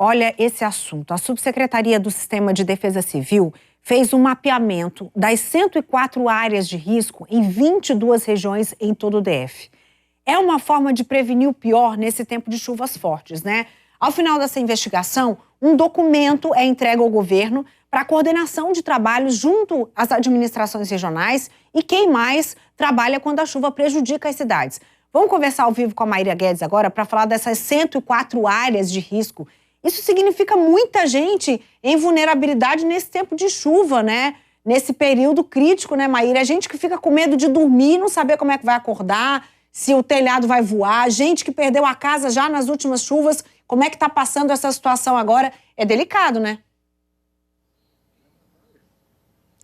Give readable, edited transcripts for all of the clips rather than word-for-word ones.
olha esse assunto. A Subsecretaria do Sistema de Defesa Civil fez um mapeamento das 104 áreas de risco em 22 regiões em todo o DF. É uma forma de prevenir o pior nesse tempo de chuvas fortes, né? Ao final dessa investigação, um documento é entregue ao governo para a coordenação de trabalhos junto às administrações regionais e quem mais trabalha quando a chuva prejudica as cidades. Vamos conversar ao vivo com a Maíra Guedes agora para falar dessas 104 áreas de risco. Isso significa muita gente em vulnerabilidade nesse tempo de chuva, né? Nesse período crítico, né, Maíra? A gente que fica com medo de dormir, não saber como é que vai acordar, se o telhado vai voar, gente que perdeu a casa já nas últimas chuvas, como é que está passando essa situação agora? É delicado, né?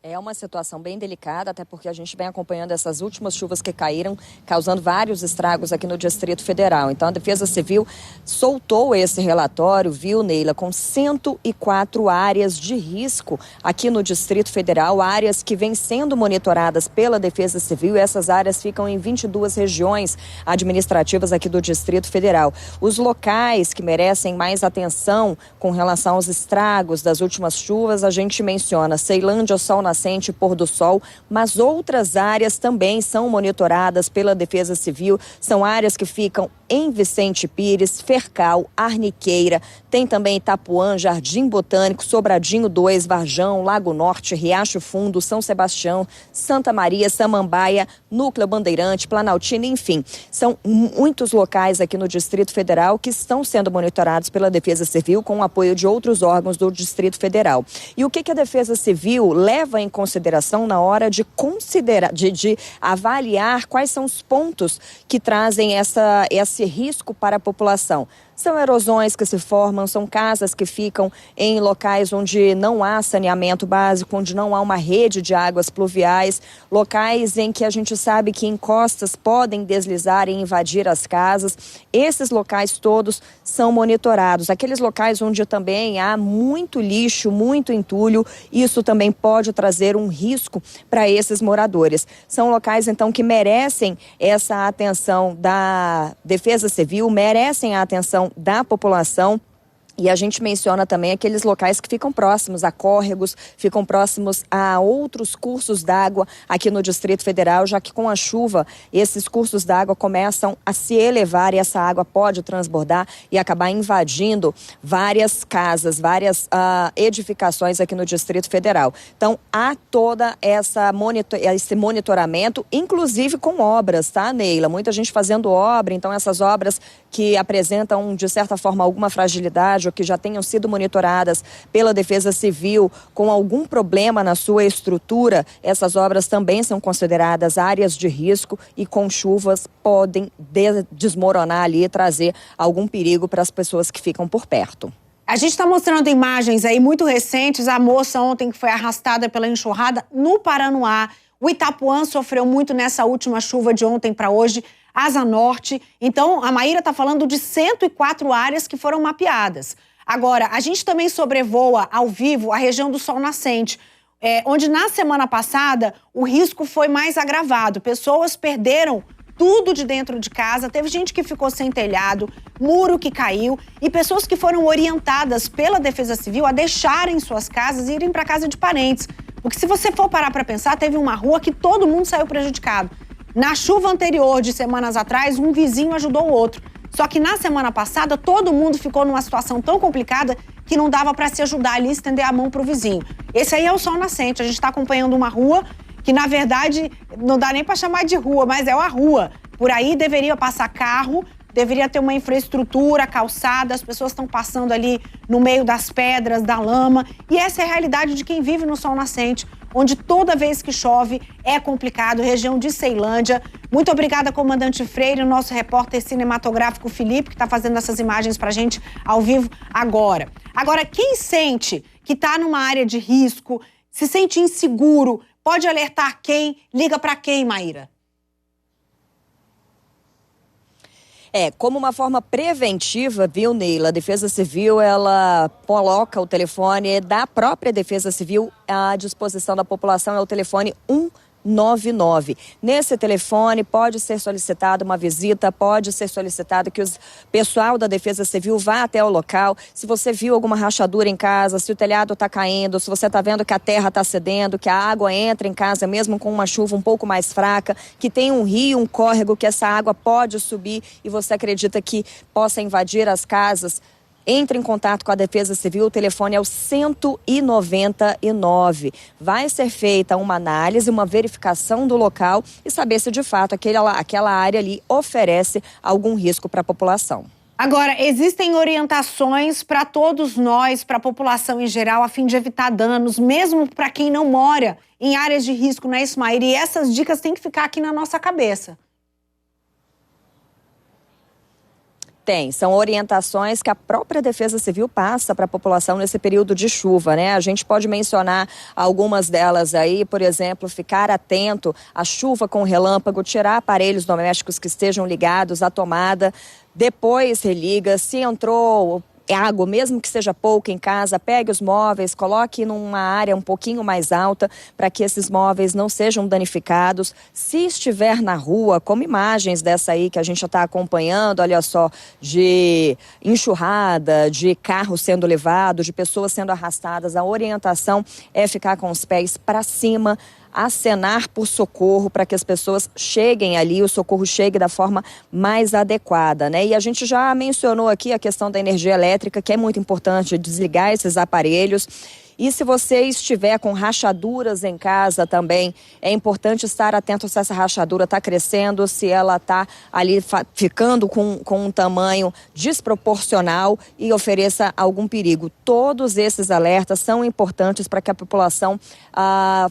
É uma situação bem delicada, até porque a gente vem acompanhando essas últimas chuvas que caíram, causando vários estragos aqui no Distrito Federal. Então, a Defesa Civil soltou esse relatório, viu, Neila, com 104 áreas de risco aqui no Distrito Federal, áreas que vêm sendo monitoradas pela Defesa Civil, e essas áreas ficam em 22 regiões administrativas aqui do Distrito Federal. Os locais que merecem mais atenção com relação aos estragos das últimas chuvas, a gente menciona Ceilândia, Sol Nascente, Pôr do Sol, mas outras áreas também são monitoradas pela Defesa Civil. São áreas que ficam em Vicente Pires, Fercal, Arniqueira, tem também Itapuã, Jardim Botânico, Sobradinho 2, Varjão, Lago Norte, Riacho Fundo, São Sebastião, Santa Maria, Samambaia, Núcleo Bandeirante, Planaltina, enfim. São muitos locais aqui no Distrito Federal que estão sendo monitorados pela Defesa Civil com o apoio de outros órgãos do Distrito Federal. E o que a Defesa Civil leva em consideração na hora de avaliar quais são os pontos que trazem esse risco para a população? São erosões que se formam, são casas que ficam em locais onde não há saneamento básico, onde não há uma rede de águas pluviais, locais em que a gente sabe que encostas podem deslizar e invadir as casas. Esses locais todos são monitorados. Aqueles locais onde também há muito lixo, muito entulho, isso também pode trazer um risco para esses moradores. São locais, então, que merecem essa atenção da Defesa Civil, merecem a atenção da população. E a gente menciona também aqueles locais que ficam próximos a córregos, ficam próximos a outros cursos d'água aqui no Distrito Federal, já que com a chuva esses cursos d'água começam a se elevar e essa água pode transbordar e acabar invadindo várias casas, várias edificações aqui no Distrito Federal. Então há toda esse monitoramento, inclusive com obras, tá, Neila? Muita gente fazendo obra, então essas obras que apresentam, de certa forma, alguma fragilidade ou que já tenham sido monitoradas pela Defesa Civil com algum problema na sua estrutura, essas obras também são consideradas áreas de risco e com chuvas podem desmoronar ali e trazer algum perigo para as pessoas que ficam por perto. A gente está mostrando imagens aí muito recentes. A moça ontem que foi arrastada pela enxurrada no Paranoá. O Itapuã sofreu muito nessa última chuva de ontem para hoje. Asa Norte. Então, a Maíra está falando de 104 áreas que foram mapeadas. Agora, a gente também sobrevoa ao vivo a região do Sol Nascente, onde na semana passada o risco foi mais agravado. Pessoas perderam tudo de dentro de casa, teve gente que ficou sem telhado, muro que caiu e pessoas que foram orientadas pela Defesa Civil a deixarem suas casas e irem para casa de parentes. Porque se você for parar para pensar, teve uma rua que todo mundo saiu prejudicado. Na chuva anterior, de semanas atrás, um vizinho ajudou o outro. Só que na semana passada, todo mundo ficou numa situação tão complicada que não dava para se ajudar ali e estender a mão para o vizinho. Esse aí é o Sol Nascente. A gente está acompanhando uma rua que, na verdade, não dá nem para chamar de rua, mas é uma rua. Por aí deveria passar carro, deveria ter uma infraestrutura, calçada, as pessoas estão passando ali no meio das pedras, da lama. E essa é a realidade de quem vive no Sol Nascente, onde toda vez que chove é complicado, região de Ceilândia. Muito obrigada, comandante Freire, o nosso repórter cinematográfico Felipe, que está fazendo essas imagens para a gente ao vivo agora. Agora, quem sente que está numa área de risco, se sente inseguro, pode alertar quem? Liga para quem, Maíra? Como uma forma preventiva, viu, Neila? A Defesa Civil, ela coloca o telefone da própria Defesa Civil à disposição da população, é o telefone 99. Nesse telefone pode ser solicitada uma visita, pode ser solicitado que o pessoal da Defesa Civil vá até o local. Se você viu alguma rachadura em casa, se o telhado está caindo, se você está vendo que a terra está cedendo, que a água entra em casa mesmo com uma chuva um pouco mais fraca, que tem um rio, um córrego, que essa água pode subir e você acredita que possa invadir as casas, entre em contato com a Defesa Civil, o telefone é o 199. Vai ser feita uma análise, uma verificação do local e saber se de fato aquela área ali oferece algum risco para a população. Agora, existem orientações para todos nós, para a população em geral, a fim de evitar danos, mesmo para quem não mora em áreas de risco, não é isso, Maíra? E essas dicas têm que ficar aqui na nossa cabeça. Tem, são orientações que a própria Defesa Civil passa para a população nesse período de chuva, né? A gente pode mencionar algumas delas aí, por exemplo, ficar atento à chuva com relâmpago, tirar aparelhos domésticos que estejam ligados à tomada, depois religa, se entrou água, mesmo que seja pouca em casa, pegue os móveis, coloque numa área um pouquinho mais alta para que esses móveis não sejam danificados. Se estiver na rua, como imagens dessa aí que a gente já está acompanhando, olha só, de enxurrada, de carro sendo levado, de pessoas sendo arrastadas, a orientação é ficar com os pés para cima, acenar por socorro para que as pessoas cheguem ali, o socorro chegue da forma mais adequada, né? E a gente já mencionou aqui a questão da energia elétrica, que é muito importante desligar esses aparelhos. E se você estiver com rachaduras em casa também, é importante estar atento se essa rachadura está crescendo, se ela está ali ficando com um tamanho desproporcional e ofereça algum perigo. Todos esses alertas são importantes para que a população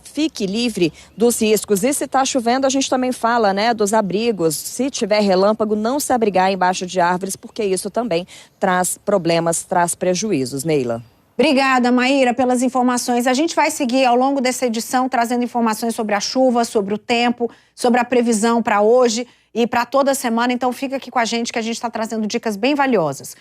fique livre dos riscos. E se está chovendo, a gente também fala, né, dos abrigos. Se tiver relâmpago, não se abrigar embaixo de árvores, porque isso também traz problemas, traz prejuízos. Neila. Obrigada, Maíra, pelas informações. A gente vai seguir ao longo dessa edição trazendo informações sobre a chuva, sobre o tempo, sobre a previsão para hoje e para toda semana. Então fica aqui com a gente que a gente está trazendo dicas bem valiosas.